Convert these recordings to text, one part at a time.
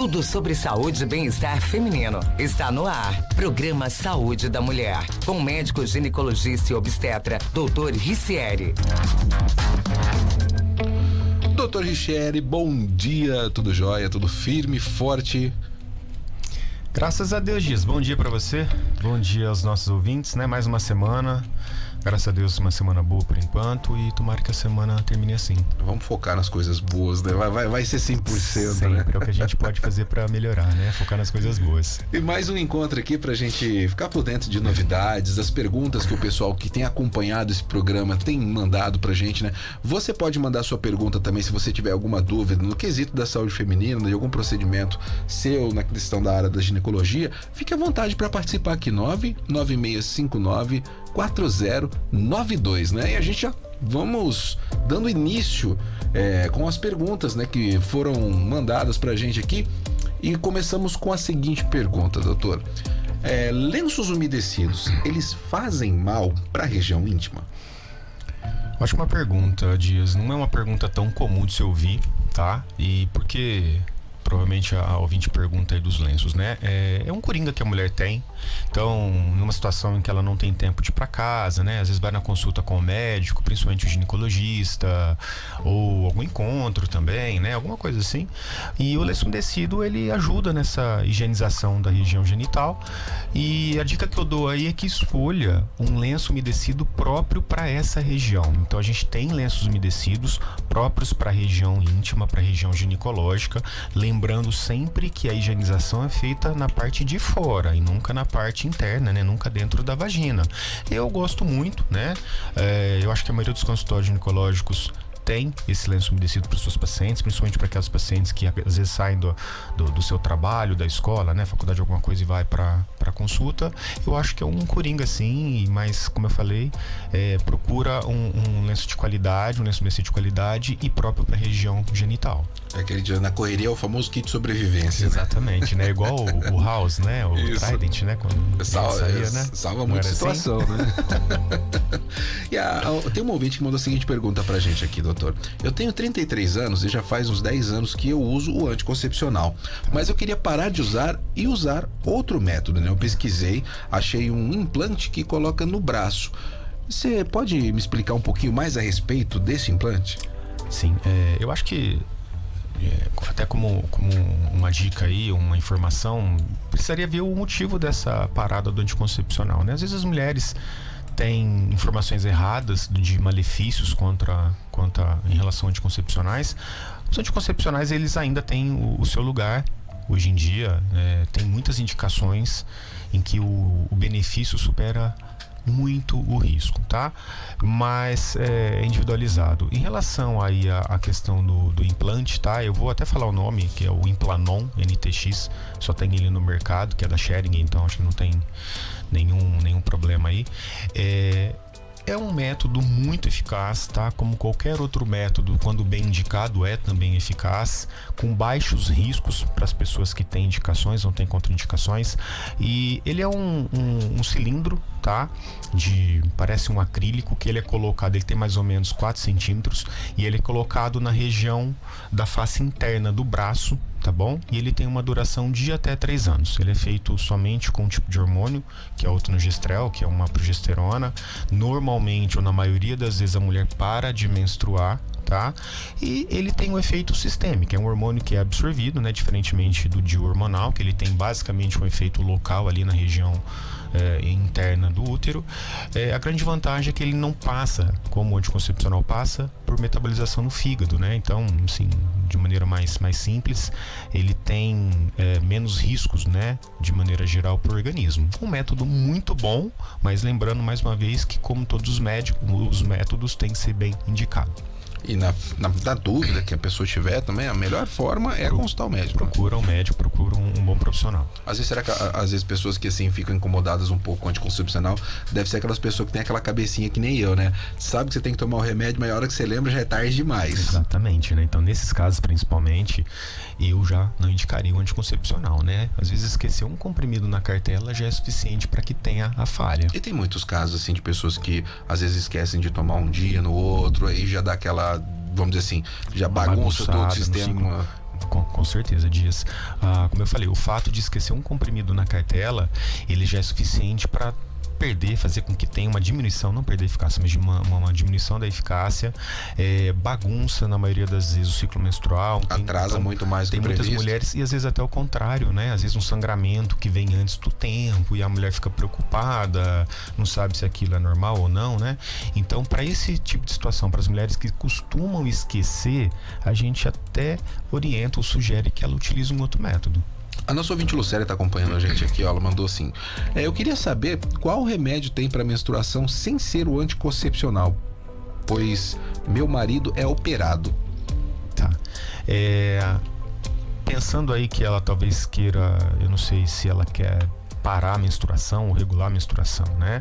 Tudo sobre saúde e bem-estar feminino está no ar. Programa Saúde da Mulher, com o médico ginecologista e obstetra, Dr. Ricieri. Dr. Ricieri, bom dia, tudo jóia, tudo firme, forte? Graças a Deus, Dias. Bom dia pra você, bom dia aos nossos ouvintes, né? Mais uma semana, graças a Deus, uma semana boa por enquanto e tomara que a semana termine assim. Vamos focar nas coisas boas, né? Vai ser 100%, sempre, né? É o que a gente pode fazer pra melhorar, né? Focar nas coisas boas. E mais um encontro aqui pra gente ficar por dentro de novidades, das perguntas que o pessoal que tem acompanhado esse programa tem mandado pra gente, né? Você pode mandar sua pergunta também se você tiver alguma dúvida no quesito da saúde feminina, de algum procedimento seu na questão da área da ginecologia. Fique à vontade para participar aqui, 996594092, né? E a gente já vamos dando início com as perguntas, né, que foram mandadas pra gente aqui, e começamos com a seguinte pergunta, doutor. Lenços umedecidos, eles fazem mal para a região íntima? Ótima pergunta, Dias. Não é uma pergunta tão comum de se ouvir, tá? E porque provavelmente a ouvinte pergunta aí dos lenços, né? É um coringa que a mulher tem. Então, numa situação em que ela não tem tempo de ir pra casa, né? Às vezes vai na consulta com o médico, principalmente o ginecologista, ou algum encontro também, né? Alguma coisa assim. E o lenço umedecido, ele ajuda nessa higienização da região genital. E a dica que eu dou aí é que escolha um lenço umedecido próprio para essa região. Então, a gente tem lenços umedecidos próprios para a região íntima, para a região ginecológica. Lembrando sempre que a higienização é feita na parte de fora e nunca na parte interna, né? Nunca dentro da vagina. Eu gosto muito, né? Eu acho que a maioria dos consultórios ginecológicos tem esse lenço umedecido para os seus pacientes, principalmente para aquelas pacientes que às vezes saem do seu trabalho, da escola, né, faculdade, alguma coisa, e vai para consulta. Eu acho que é um coringa sim, mas como eu falei, procura um lenço de qualidade, um lenço umedecido de qualidade e próprio para a região genital. Aquele dia na correria é o famoso kit de sobrevivência. Exatamente, né? Igual o House, né? O Isso. Trident, né? Quando saía, né? Salva muita situação, assim, né? E tem um ouvinte que mandou a seguinte pergunta pra gente aqui, doutor. Eu tenho 33 anos e já faz uns 10 anos que eu uso o anticoncepcional, mas eu queria parar de usar e usar outro método, né? Eu pesquisei, achei um implante que coloca no braço. Você pode me explicar um pouquinho mais a respeito desse implante? Sim, eu acho que até como uma dica aí, uma informação, precisaria ver o motivo dessa parada do anticoncepcional, né? Às vezes as mulheres têm informações erradas de malefícios em relação a anticoncepcionais. Os anticoncepcionais, eles ainda têm o seu lugar. Hoje em dia, tem muitas indicações em que o benefício supera muito o risco, tá? Mas é individualizado. Em relação aí à questão do implante, tá? Eu vou até falar o nome, que é o Implanon NTX, só tem ele no mercado, que é da Schering, então acho que não tem nenhum problema aí. É um método muito eficaz, tá? Como qualquer outro método, quando bem indicado, é também eficaz, com baixos riscos para as pessoas que têm indicações, não têm contraindicações. E ele é um cilindro, tá? Parece um acrílico, que ele é colocado, ele tem mais ou menos 4 centímetros, e ele é colocado na região da face interna do braço, tá bom? E ele tem uma duração de até 3 anos. Ele é feito somente com um tipo de hormônio, que é o tonogestrel, que é uma progesterona. Normalmente, ou na maioria das vezes, a mulher para de menstruar, tá? E ele tem um efeito sistêmico, é um hormônio que é absorvido, né? Diferentemente do DIU hormonal, que ele tem basicamente um efeito local ali na região interna do útero. A grande vantagem é que ele não passa, como o anticoncepcional passa, por metabolização no fígado, né? Então, assim, de maneira mais simples, ele tem menos riscos, né? De maneira geral, para o organismo. Um método muito bom, mas lembrando mais uma vez que, como todos os métodos têm que ser bem indicado. E na dúvida que a pessoa tiver também, a melhor forma é consultar o médico. Procura um médico, procura um bom profissional. Às vezes, será que às vezes pessoas que assim ficam incomodadas um pouco com o anticoncepcional, deve ser aquelas pessoas que tem aquela cabecinha que nem eu, né? Sabe que você tem que tomar o remédio, mas a hora que você lembra já é tarde demais. Exatamente, né? Então, nesses casos principalmente, eu já não indicaria o anticoncepcional, né? Às vezes esquecer um comprimido na cartela já é suficiente para que tenha a falha. E tem muitos casos assim de pessoas que às vezes esquecem de tomar um dia no outro, aí já dá aquela, vamos dizer assim, já bagunça todo o sistema. Com certeza, Dias. Como eu falei, o fato de esquecer um comprimido na cartela, ele já é suficiente para fazer com que tenha uma diminuição, não perder a eficácia, mas uma diminuição da eficácia, bagunça na maioria das vezes o ciclo menstrual. Atrasa muito mais do que previsto. Tem muitas mulheres, e às vezes até o contrário, né? Às vezes um sangramento que vem antes do tempo e a mulher fica preocupada, não sabe se aquilo é normal ou não, né? Então, para esse tipo de situação, para as mulheres que costumam esquecer, a gente até orienta ou sugere que ela utilize um outro método. A nossa ouvinte Lucélia está acompanhando a gente aqui, ó, ela mandou assim: eu queria saber qual remédio tem para menstruação sem ser o anticoncepcional, pois meu marido é operado. Tá. Pensando aí que ela talvez queira, eu não sei se ela quer parar a menstruação ou regular a menstruação, né?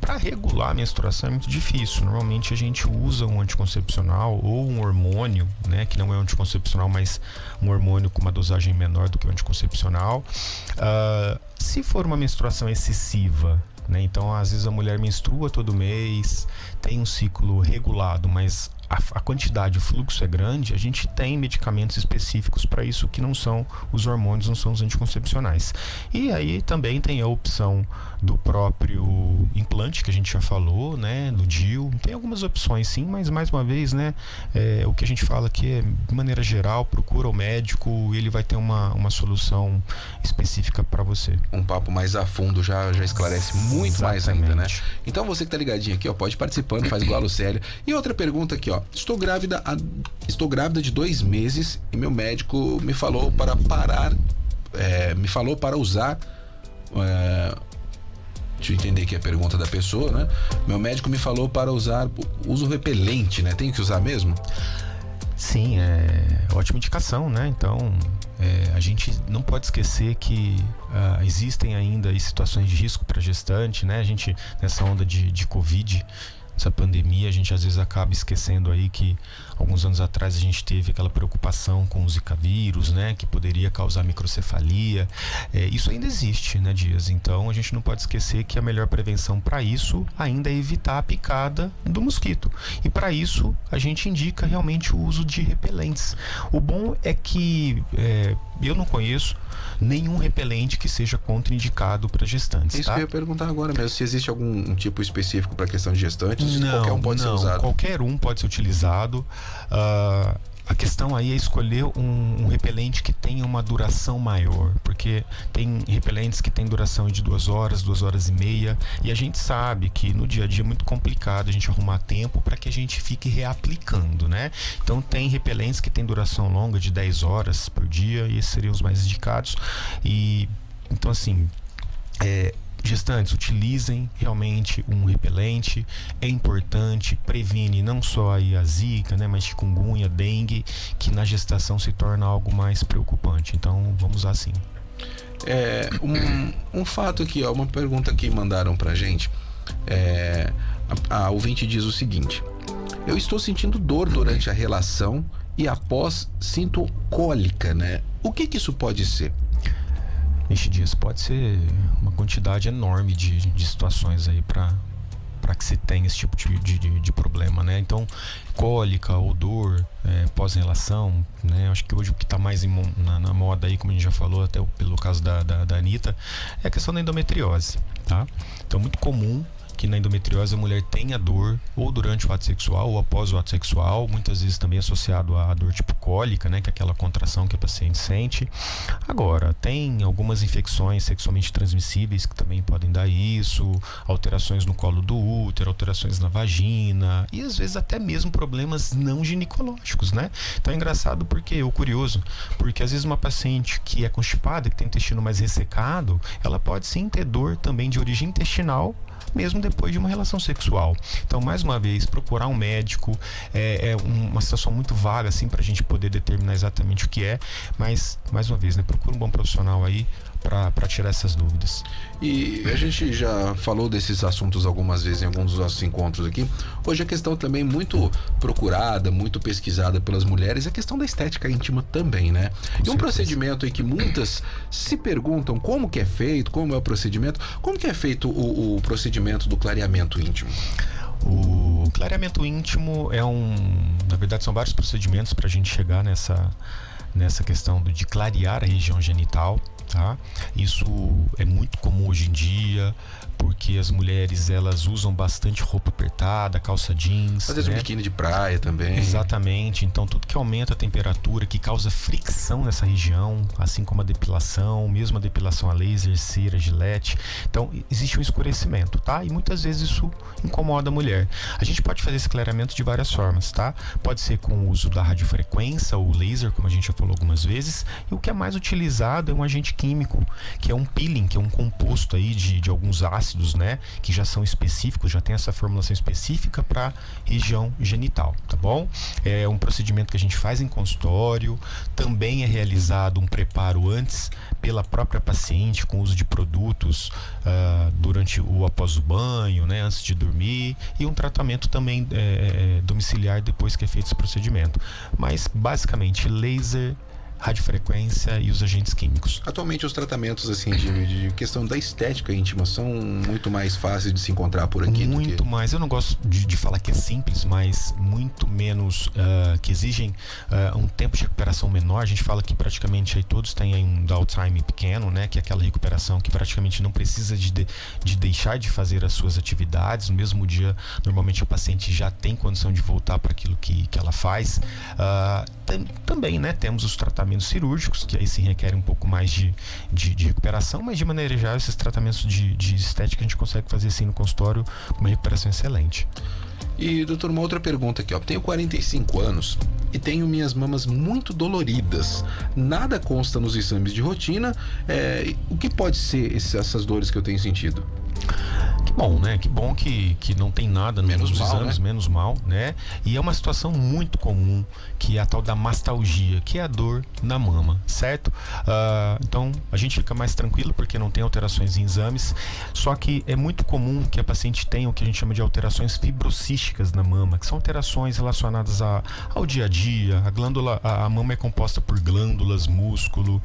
Para regular a menstruação é muito difícil. Normalmente a gente usa um anticoncepcional ou um hormônio, né? Que não é um anticoncepcional, mas um hormônio com uma dosagem menor do que o anticoncepcional. Se for uma menstruação excessiva, né? Então às vezes a mulher menstrua todo mês, tem um ciclo regulado, mas a quantidade, o fluxo é grande, a gente tem medicamentos específicos para isso que não são os hormônios, não são os anticoncepcionais. E aí também tem a opção do próprio implante, que a gente já falou, né, do DIU. Tem algumas opções sim, mas mais uma vez, né, o que a gente fala aqui é, de maneira geral, procura o médico, ele vai ter uma solução específica para você. Um papo mais a fundo já esclarece muito mais ainda, né? Então você que tá ligadinho aqui, ó, pode ir participando, faz igual a Lucélia. E outra pergunta aqui, ó: estou grávida de 2 meses e meu médico me falou para parar, para usar, deixa eu entender aqui a pergunta da pessoa, né? Meu médico me falou para usar uso repelente, né? Tem que usar mesmo? Sim, é ótima indicação, né? Então, a gente não pode esquecer que existem ainda situações de risco para gestante, né? A gente, nessa onda de Covid, essa pandemia, a gente às vezes acaba esquecendo aí que alguns anos atrás a gente teve aquela preocupação com o Zika vírus, né, que poderia causar microcefalia. Isso ainda existe, né, Dias? Então a gente não pode esquecer que a melhor prevenção para isso ainda é evitar a picada do mosquito. E para isso a gente indica realmente o uso de repelentes. O bom é que eu não conheço nenhum repelente que seja contraindicado para gestantes. Isso tá? que eu ia perguntar agora mesmo, se existe algum tipo específico para a questão de gestantes, ou se qualquer um pode ser usado. Qualquer um pode ser utilizado. A questão aí é escolher um repelente que tenha uma duração maior, porque tem repelentes que tem duração de 2 horas, 2 horas e meia, e a gente sabe que no dia a dia é muito complicado a gente arrumar tempo para que a gente fique reaplicando, né? Então tem repelentes que tem duração longa de 10 horas por dia, e esses seriam os mais indicados. E então assim, gestantes, utilizem realmente um repelente. É importante, previne não só aí a zika, né, mas chikungunya, dengue, que na gestação se torna algo mais preocupante. Então vamos usar sim. Um fato aqui, ó, uma pergunta que mandaram pra gente. A ouvinte diz o seguinte: eu estou sentindo dor durante a relação e após sinto cólica, né? O que isso pode ser? Dias pode ser uma quantidade enorme de situações aí para que se tenha esse tipo de problema, né? Então, cólica ou dor pós-relação, né? Acho que hoje o que está mais na moda aí, como a gente já falou, até pelo caso da Anitta, é a questão da endometriose, tá? Então, muito comum que na endometriose a mulher tenha dor ou durante o ato sexual ou após o ato sexual, muitas vezes também associado à dor tipo cólica, né, que é aquela contração que a paciente sente. Agora, tem algumas infecções sexualmente transmissíveis que também podem dar isso, alterações no colo do útero, alterações na vagina e às vezes até mesmo problemas não ginecológicos, né? Então é engraçado curioso, porque às vezes uma paciente que é constipada, que tem o intestino mais ressecado, ela pode sim ter dor também de origem intestinal, mesmo depois de uma relação sexual. Então, mais uma vez, procurar um médico é uma situação muito vaga assim para a gente poder determinar exatamente o que é, mas mais uma vez, né, procura um bom profissional aí para tirar essas dúvidas. E a gente já falou desses assuntos algumas vezes em alguns dos nossos encontros aqui. Hoje a questão também muito procurada, muito pesquisada pelas mulheres é a questão da estética íntima também, né? E um procedimento aí que muitas se perguntam como que é feito, como é o procedimento, como que é feito o procedimento do clareamento íntimo? O clareamento íntimo na verdade são vários procedimentos para a gente chegar nessa questão de clarear a região genital, tá? Isso é muito comum hoje em dia, porque as mulheres elas usam bastante roupa apertada, calça jeans, às vezes um biquíni de praia também. Exatamente, então tudo que aumenta a temperatura, que causa fricção nessa região, assim como a depilação, mesmo a depilação a laser, cera, gilete, então existe um escurecimento, tá? E muitas vezes isso incomoda a mulher. A gente pode fazer esse clareamento de várias formas, tá? Pode ser com o uso da radiofrequência ou laser, como a gente já falou algumas vezes, e o que é mais utilizado é um agente químico, que é um peeling, que é um composto aí de alguns ácidos, né, que já são específicos, já tem essa formulação específica para região genital, tá bom? É um procedimento que a gente faz em consultório, também é realizado um preparo antes pela própria paciente com uso de produtos durante ou após o banho, né, antes de dormir, e um tratamento também domiciliar depois que é feito esse procedimento. Mas basicamente laser, radiofrequência e os agentes químicos. Atualmente os tratamentos assim de questão da estética íntima são muito mais fáceis de se encontrar por aqui. Muito mais. Eu não gosto de falar que é simples, mas muito menos, que exigem um tempo de recuperação menor. A gente fala que praticamente aí todos têm aí um downtime pequeno, né? Que é aquela recuperação que praticamente não precisa de deixar de fazer as suas atividades. No mesmo dia, normalmente o paciente já tem condição de voltar para aquilo que ela faz. Também, né? Temos os tratamentos cirúrgicos, que aí sim requerem um pouco mais de recuperação, mas de maneira geral esses tratamentos de estética a gente consegue fazer assim no consultório com uma recuperação excelente. E doutor, uma outra pergunta aqui, ó. Tenho 45 anos e tenho minhas mamas muito doloridas. Nada consta nos exames de rotina. O que pode ser essas dores que eu tenho sentido? Que bom, né? Que bom que não tem nada nos exames, né? Menos mal, né? E é uma situação muito comum, que é a tal da mastalgia, que é a dor na mama, certo? Então, a gente fica mais tranquilo porque não tem alterações em exames, só que é muito comum que a paciente tenha o que a gente chama de alterações fibrocísticas na mama, que são alterações relacionadas ao dia a dia. A mama é composta por glândulas, músculo,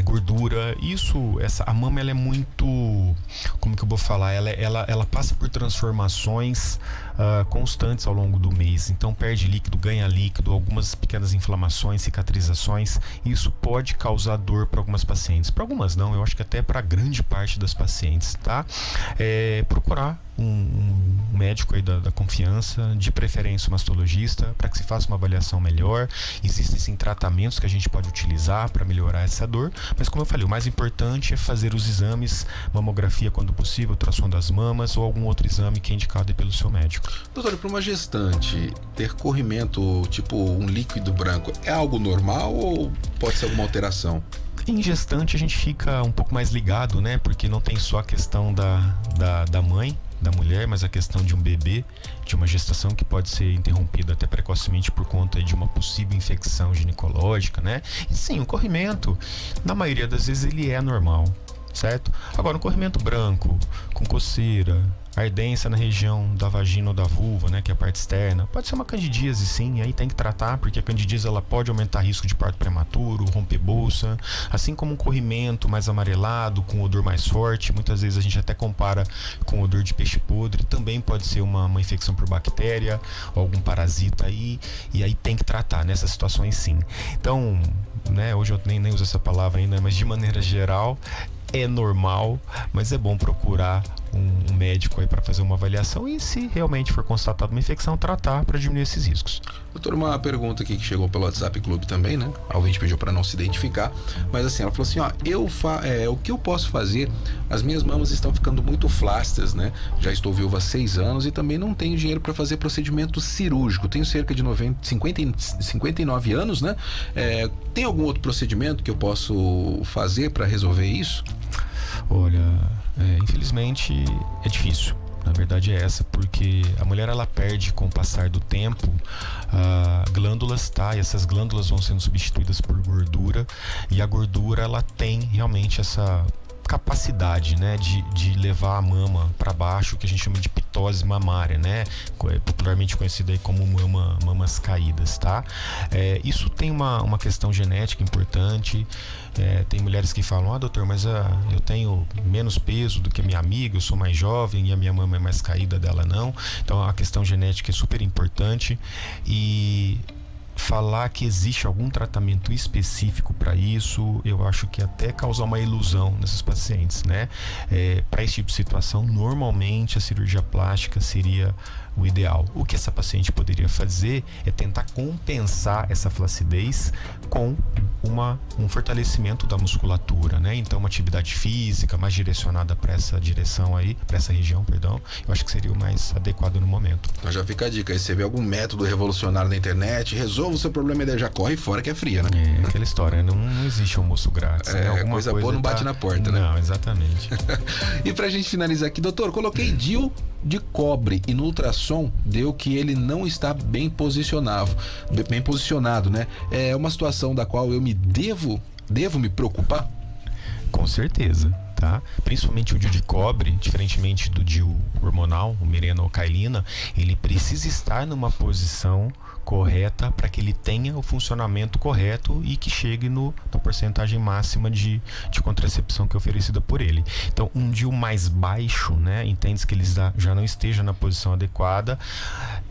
gordura. A mama ela é muito, como que eu vou falar, ela passa por transformações constantes ao longo do mês, então perde líquido, ganha líquido, algumas pequenas inflamações, cicatrizações. Isso pode causar dor para algumas pacientes, para algumas não, eu acho que até para grande parte das pacientes, tá? Procurar um médico aí da confiança, de preferência um mastologista, para que se faça uma avaliação melhor. Existem sim tratamentos que a gente pode utilizar para melhorar essa dor, mas como eu falei, o mais importante é fazer os exames, mamografia quando possível, ultrassom das mamas ou algum outro exame que é indicado pelo seu médico. Doutor, para uma gestante ter corrimento tipo um líquido branco é algo normal ou pode ser alguma alteração? Em gestante a gente fica um pouco mais ligado, né? Porque não tem só a questão da mãe, da mulher, mas a questão de um bebê, de uma gestação que pode ser interrompida até precocemente por conta de uma possível infecção ginecológica, né? E sim, o corrimento, na maioria das vezes, ele é normal, certo? Agora, um corrimento branco, com coceira, ardência na região da vagina ou da vulva, né, que é a parte externa, pode ser uma candidíase, sim, aí tem que tratar, porque a candidíase ela pode aumentar risco de parto prematuro, romper bolsa, assim como um corrimento mais amarelado, com odor mais forte, muitas vezes a gente até compara com odor de peixe podre, também pode ser uma infecção por bactéria ou algum parasita aí, e aí tem que tratar nessas situações, sim. Então, né, hoje eu nem uso essa palavra ainda, mas de maneira geral é normal, mas é bom procurar um médico aí para fazer uma avaliação e, se realmente for constatada uma infecção, tratar para diminuir esses riscos. Doutor, uma pergunta aqui que chegou pelo WhatsApp Clube também, né? A ouvinte pediu para não se identificar, mas assim, ela falou assim, ó, o que eu posso fazer? As minhas mamas estão ficando muito flácidas, né? Já estou viúva há 6 anos e também não tenho dinheiro para fazer procedimento cirúrgico. Tenho cerca de 59 anos, né? Tem algum outro procedimento que eu posso fazer para resolver isso? Olha, infelizmente é difícil. Na verdade é essa, porque a mulher ela perde com o passar do tempo glândulas, tá? E essas glândulas vão sendo substituídas por gordura, e a gordura ela tem realmente essa capacidade, né, de levar a mama para baixo, que a gente chama de pitose mamária, né, popularmente conhecida aí como mamas caídas, tá? Isso tem uma questão genética importante. Tem mulheres que falam, doutor, mas eu tenho menos peso do que a minha amiga, eu sou mais jovem e a minha mama é mais caída, dela não. Então a questão genética é super importante, e falar que existe algum tratamento específico para isso, eu acho que até causar uma ilusão nesses pacientes, né? Para esse tipo de situação, normalmente a cirurgia plástica seria o ideal. O que essa paciente poderia fazer é tentar compensar essa flacidez com um fortalecimento da musculatura, né? Então, uma atividade física mais direcionada para essa direção aí, para essa região, perdão, eu acho que seria o mais adequado no momento. Então já fica a dica, aí você vê algum método revolucionário na internet, resolva o seu problema e daí já corre fora que é fria, né? É aquela história, não existe almoço grátis, né? Alguma coisa boa não bate na porta, né? Não, exatamente. E pra gente finalizar aqui, doutor, coloquei DIU de cobre e no ultrassom deu que ele não está bem posicionado, né? É uma situação da qual eu devo me preocupar? Com certeza, tá? Principalmente o DIU de cobre, diferentemente do DIU hormonal, o Mirena ou Kailina, ele precisa estar numa posição correta para que ele tenha o funcionamento correto e que chegue na porcentagem máxima de contracepção que é oferecida por ele. Então, um DIU mais baixo, né, entende-se que ele já não esteja na posição adequada,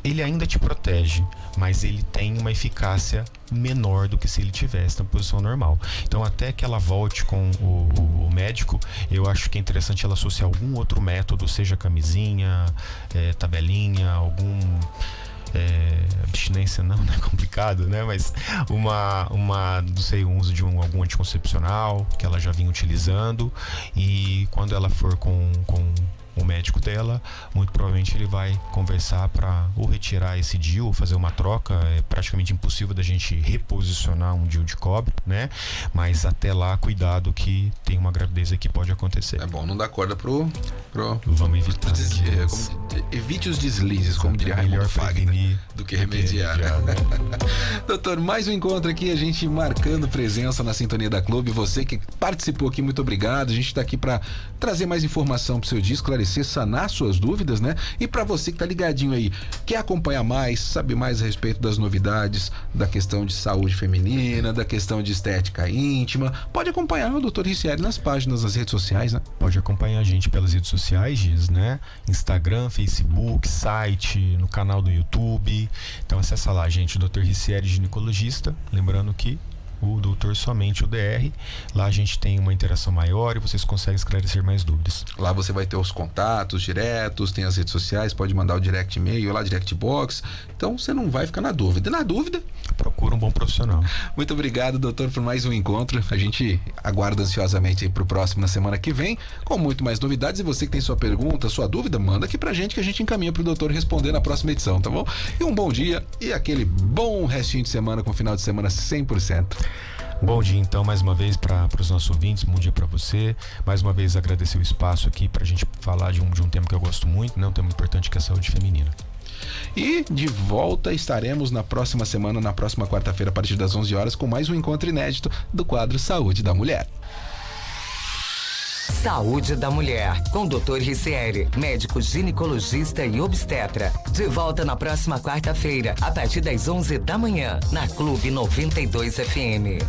ele ainda te protege, mas ele tem uma eficácia menor do que se ele tivesse na posição normal. Então, até que ela volte com o médico, eu acho que é interessante ela associar algum outro método, seja camisinha, tabelinha, abstinência não é complicado, né? Mas não sei, um uso de algum anticoncepcional que ela já vinha utilizando, e quando ela for com o médico dela, muito provavelmente ele vai conversar para ou retirar esse DIU ou fazer uma troca. É praticamente impossível da gente reposicionar um DIU de cobre, né? Mas até lá, cuidado que tem uma gravidez que pode acontecer. É bom não dar corda pro... Vamos evitar. Evite os deslizes, como diria Raimundo Fagner, do que remediar. Né? Doutor, mais um encontro aqui, a gente marcando presença na Sintonia da Clube. Você que participou aqui, muito obrigado. A gente tá aqui para trazer mais informação pro seu dia, esclarecer, sanar suas dúvidas, né? E para você que tá ligadinho aí, quer acompanhar mais, saber mais a respeito das novidades, da questão de saúde feminina, da questão de estética íntima, pode acompanhar o Dr. Ricieri nas páginas, nas redes sociais, né? Pode acompanhar a gente pelas redes sociais, né? Instagram, Facebook, site, no canal do YouTube. Então acessa lá, gente, Dr. Ricieri, ginecologista. Lembrando que o doutor somente o DR. Lá a gente tem uma interação maior e vocês conseguem esclarecer mais dúvidas. Lá você vai ter os contatos diretos, tem as redes sociais, pode mandar o direct e-mail lá, direct box. Então você não vai ficar na dúvida. Na dúvida, procura um bom profissional. Muito obrigado, doutor, por mais um encontro. A gente aguarda ansiosamente aí pro próximo, na semana que vem, com muito mais novidades. E você que tem sua pergunta, sua dúvida, manda aqui pra gente que a gente encaminha pro doutor responder na próxima edição, tá bom? E um bom dia e aquele bom restinho de semana com final de semana 100%. Bom dia então mais uma vez para os nossos ouvintes, bom dia para você. Mais uma vez agradecer o espaço aqui pra gente falar de um tema que eu gosto muito, né? Um tema importante que é a saúde feminina. E de volta estaremos na próxima semana, na próxima quarta-feira, a partir das 11 horas, com mais um encontro inédito do quadro Saúde da Mulher. Saúde da Mulher, com o Dr. Ricieri, médico ginecologista e obstetra. De volta na próxima quarta-feira, a partir das 11 da manhã, na Clube 92 FM.